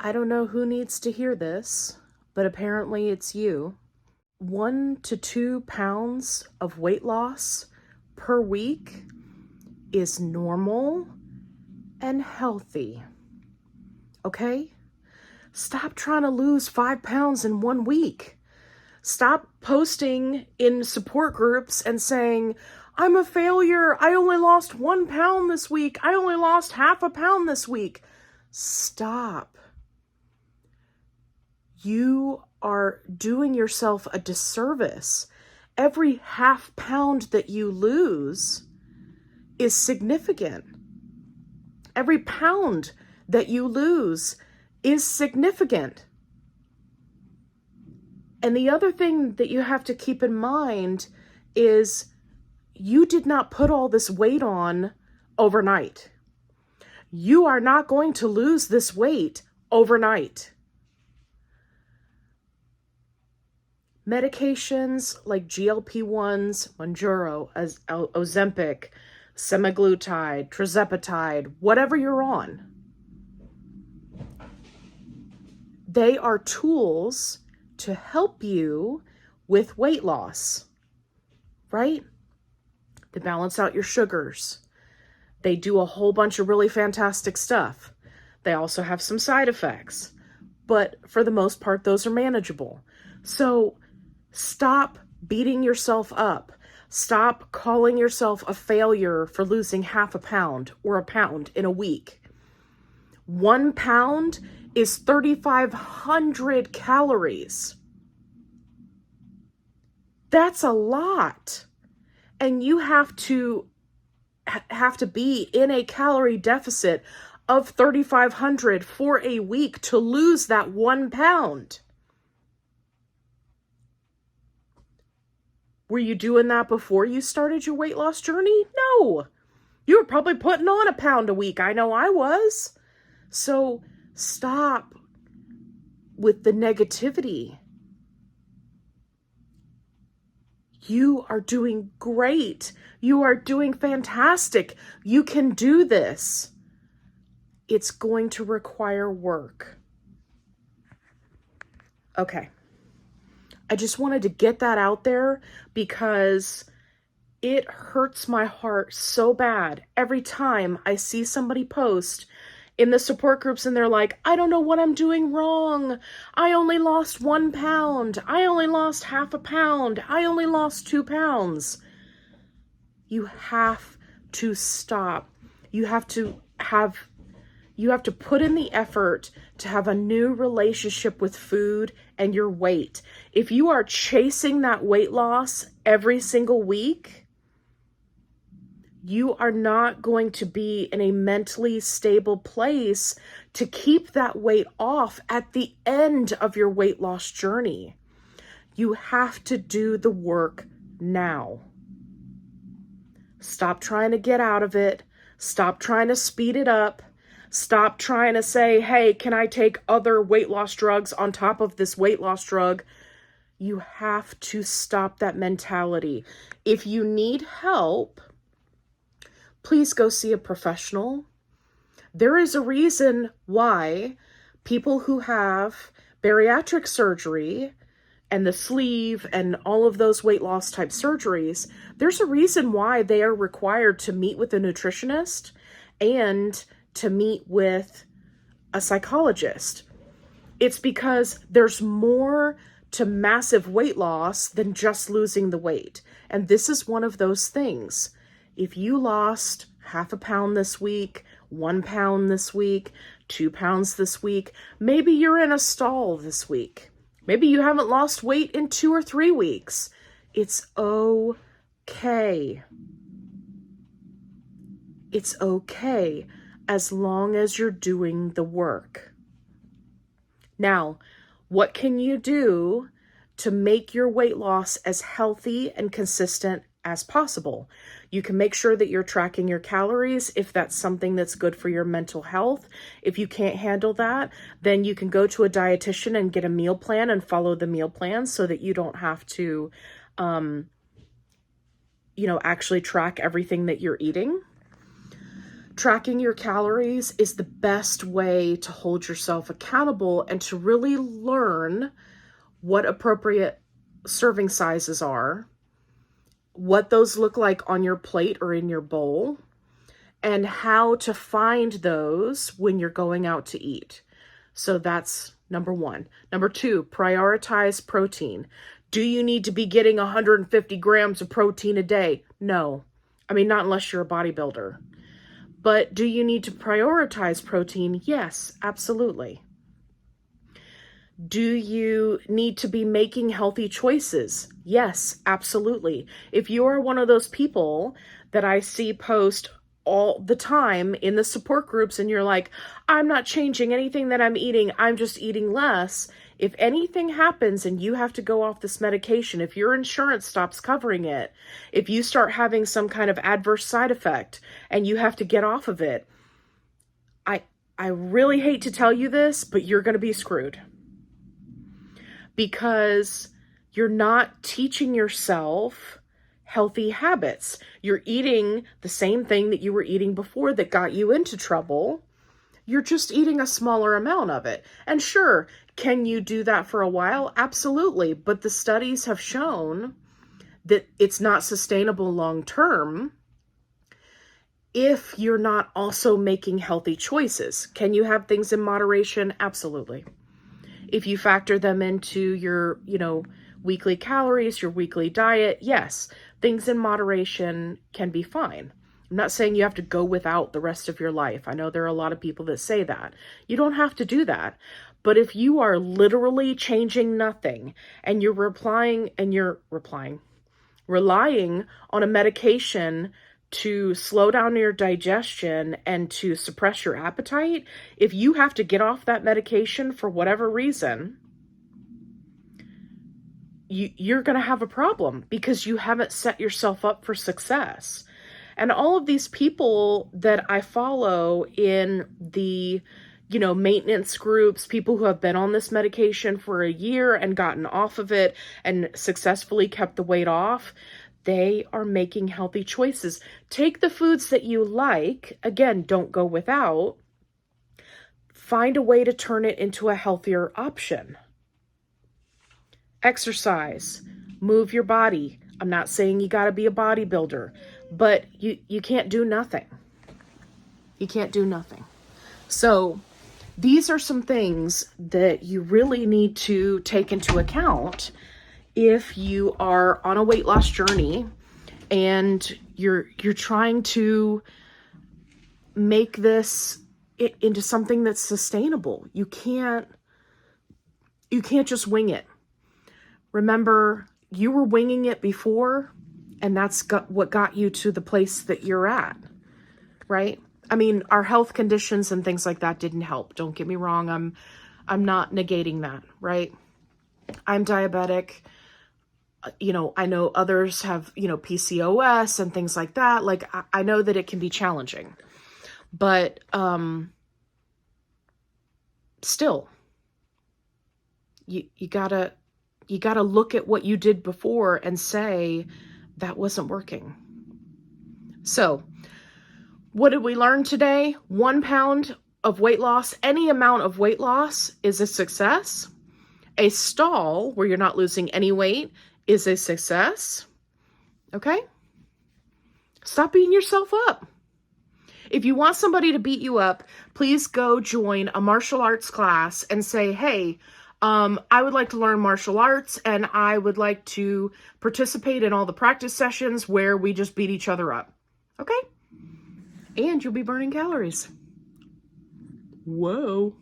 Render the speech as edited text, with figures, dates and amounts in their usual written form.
I don't know who needs to hear this, but apparently it's you. 1 to 2 pounds of weight loss per week is normal and healthy. Okay? Stop trying to lose 5 pounds in 1 week. Stop posting in support groups and saying, I'm a failure. I only lost 1 pound this week. I only lost half a pound this week. Stop. You are doing yourself a disservice. Every half pound that you lose is significant. Every pound that you lose is significant. And the other thing that you have to keep in mind is you did not put all this weight on overnight. You are not going to lose this weight overnight. Medications like GLP-1s, Mounjaro, Ozempic, Semaglutide, Tirzepatide, whatever you're on, they are tools to help you with weight loss, right? They balance out your sugars. They do a whole bunch of really fantastic stuff. They also have some side effects, but for the most part, those are manageable. So stop beating yourself up. Stop calling yourself a failure for losing half a pound or a pound in a week. 1 pound is 3,500 calories. That's a lot. And you have to be in a calorie deficit of 3,500 for a week to lose that 1 pound. Were you doing that before you started your weight loss journey? No. You were probably putting on a pound a week. I know I was. So stop with the negativity. You are doing great. You are doing fantastic. You can do this. It's going to require work. Okay. I just wanted to get that out there because it hurts my heart so bad every time I see somebody post in the support groups and they're like, I don't know what I'm doing wrong. I only lost 1 pound. I only lost half a pound. I only lost 2 pounds. You have to stop. You have to put in the effort to have a new relationship with food and your weight. If you are chasing that weight loss every single week, you are not going to be in a mentally stable place to keep that weight off at the end of your weight loss journey. You have to do the work now. Stop trying to get out of it. Stop trying to speed it up. Stop trying to say, hey, can I take other weight loss drugs on top of this weight loss drug? You have to stop that mentality. If you need help, please go see a professional. There is a reason why people who have bariatric surgery and the sleeve and all of those weight loss type surgeries, there's a reason why they are required to meet with a nutritionist and to meet with a psychologist. It's because there's more to massive weight loss than just losing the weight. And this is one of those things. If you lost half a pound this week, 1 pound this week, 2 pounds this week, maybe you're in a stall this week. Maybe you haven't lost weight in 2 or 3 weeks. It's okay. It's okay as long as you're doing the work. Now, what can you do to make your weight loss as healthy and consistent as possible? You can make sure that you're tracking your calories if that's something that's good for your mental health. If you can't handle that, then you can go to a dietitian and get a meal plan and follow the meal plan so that you don't have to, actually track everything that you're eating. Tracking your calories is the best way to hold yourself accountable and to really learn what appropriate serving sizes are, what those look like on your plate or in your bowl, and how to find those when you're going out to eat. So that's number one. Number two, prioritize protein. Do you need to be getting 150 grams of protein a day? No. I mean, not unless you're a bodybuilder. But do you need to prioritize protein? Yes, absolutely. Do you need to be making healthy choices? Yes, absolutely. If you are one of those people that I see post all the time in the support groups and you're like, I'm not changing anything that I'm eating, I'm just eating less. If anything happens and you have to go off this medication, if your insurance stops covering it, if you start having some kind of adverse side effect and you have to get off of it, I really hate to tell you this, but you're going to be screwed. Because you're not teaching yourself healthy habits. You're eating the same thing that you were eating before that got you into trouble. You're just eating a smaller amount of it. And sure, can you do that for a while? Absolutely. But the studies have shown that it's not sustainable long term if you're not also making healthy choices. Can you have things in moderation? Absolutely. If you factor them into your, weekly calories, your weekly diet, yes, things in moderation can be fine. I'm not saying you have to go without the rest of your life. I know there are a lot of people that say that. You don't have to do that. But if you are literally changing nothing and you're relying on a medication to slow down your digestion and to suppress your appetite, if you have to get off that medication for whatever reason, you're going to have a problem because you haven't set yourself up for success. And all of these people that I follow in the, maintenance groups, people who have been on this medication for a year and gotten off of it and successfully kept the weight off, they are making healthy choices. Take the foods that you like. Again, don't go without. Find a way to turn it into a healthier option. Exercise. Move your body. I'm not saying you got to be a bodybuilder, but you can't do nothing. You can't do nothing. So these are some things that you really need to take into account if you are on a weight loss journey and you're trying to make this into something that's sustainable. You can't just wing it. Remember, you were winging it before, and that's what got you to the place that you're at, right? I mean, our health conditions and things like that didn't help. Don't get me wrong. I'm not negating that, right? I'm diabetic. I know others have, PCOS and things like that. Like, I know that it can be challenging, but, still, you gotta look at what you did before and say, that wasn't working. So what did we learn today? 1 pound of weight loss, any amount of weight loss is a success. A stall where you're not losing any weight is a success. Okay? Stop beating yourself up. If you want somebody to beat you up, please go join a martial arts class and say, hey, I would like to learn martial arts and I would like to participate in all the practice sessions where we just beat each other up. Okay? And you'll be burning calories. Whoa.